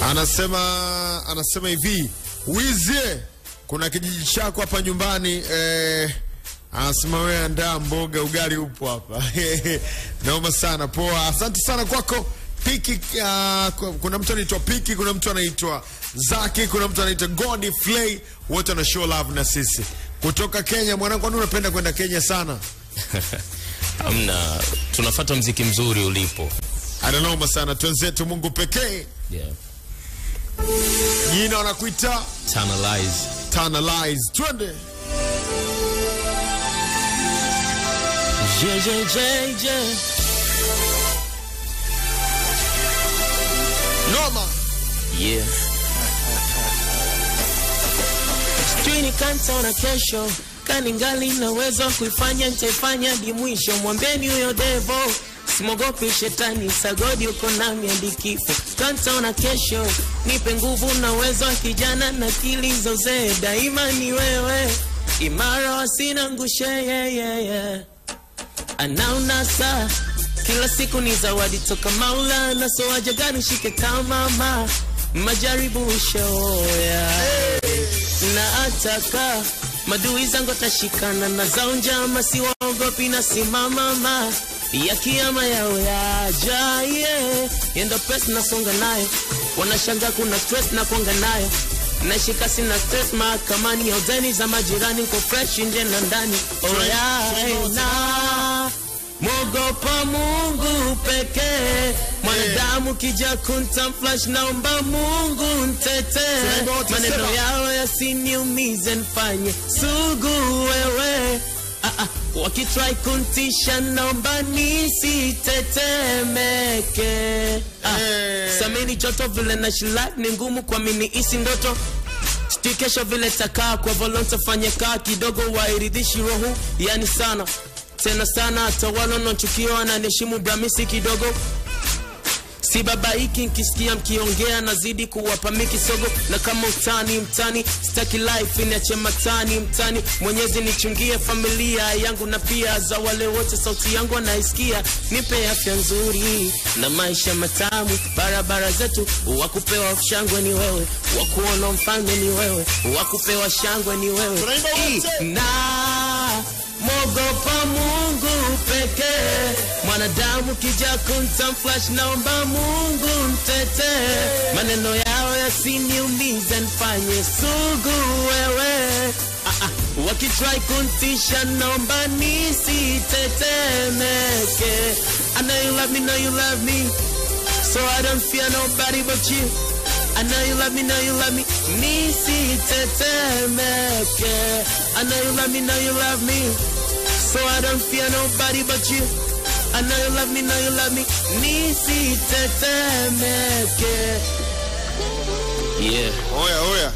Anasema hivi, Wizie, kuna kijiji chako hapa nyumbani, anasema wewe andaa mboga, ugali upo hapa. Naomba sana, poa. Asante sana kwako. Piki, kuna mtu anaitwa Piki, kuna mtu anaitwa Zaki, kuna mtu anaitwa Godi Flay, wote wana show love na sisi. Kutoka Kenya, mwanangu, kwani unapenda kwenda Kenya sana? Amna, tunafuata muziki mzuri ulipo. Anaomba sana, twenzetu Mungu pekee. Yeah. Jina wanakuita Tanalize. Twende. Noma. Yeah. Sijui kanta kesho, kaningali naweza kuifanya, nitaifanya hadi mwisho. Mwambieni huyo devo, simogopi shetani, sagodi uko nami hadi kifo. Kanta kesho, nipe nguvu na uwezo wa kijana na akili za uzee. Daima ni wewe, imara wasina ngushe, yeah. Anaona saa, kila siku ni zawadi toka Maula, na so ajagani shike kama mama, majaribu show, yeah. Na ataka madui zangu tashikana na zaunjama, si waogopi na simama ya kiyama yao yaja, yeah. Yendo press na songa nayo, wanashanga kuna stress na kuanga nayo, nashika sina stress mahakamani, hodeni za majirani kwa fresh nje na ndani, oh yeah. Na mogopa Mungu pekee, mwanadamu kija kuntamflash, naomba Mungu ntete, maneno yao yasiniumize, nifanye sugu wewe. Wakitry kuntisha, naomba nisitetemeke. Samini joto vile na shilak, ni ngumu kwa mini isi ndoto. Stikesho vile takaa kwa volonta, fanye kaa kidogo wairidhishi roho, yani sana tena sana, hata walo nonchukio wananishimu bramisi kidogo. Si baba hiki nkisikia mkiongea, nazidi kuwapa mikisogo. Na kama mtani, staki life inache matani mtani. Mwenyezi nichungie familia yangu na pia za wale wote sauti yangu wanaisikia. Nipe afya nzuri na maisha matamu, barabara zetu wakupewa shangwe ni wewe, wakuona mfalme ni wewe, wakupewa shangwe ni wewe. Na mogopa Mungu pekee, mwanadamu kija kuntamflash, naomba Mungu ntete, maneno yao yasiniumize, nifanye sugu wewe. Wakitry kuntisha, naomba nisitetemeke. I know you love me, so I don't fear nobody but you. I know you love me, nisitetemeke. I know you love me, so I don't fear nobody but you. I know you love me, nisitetemeke. Yeah. Oya.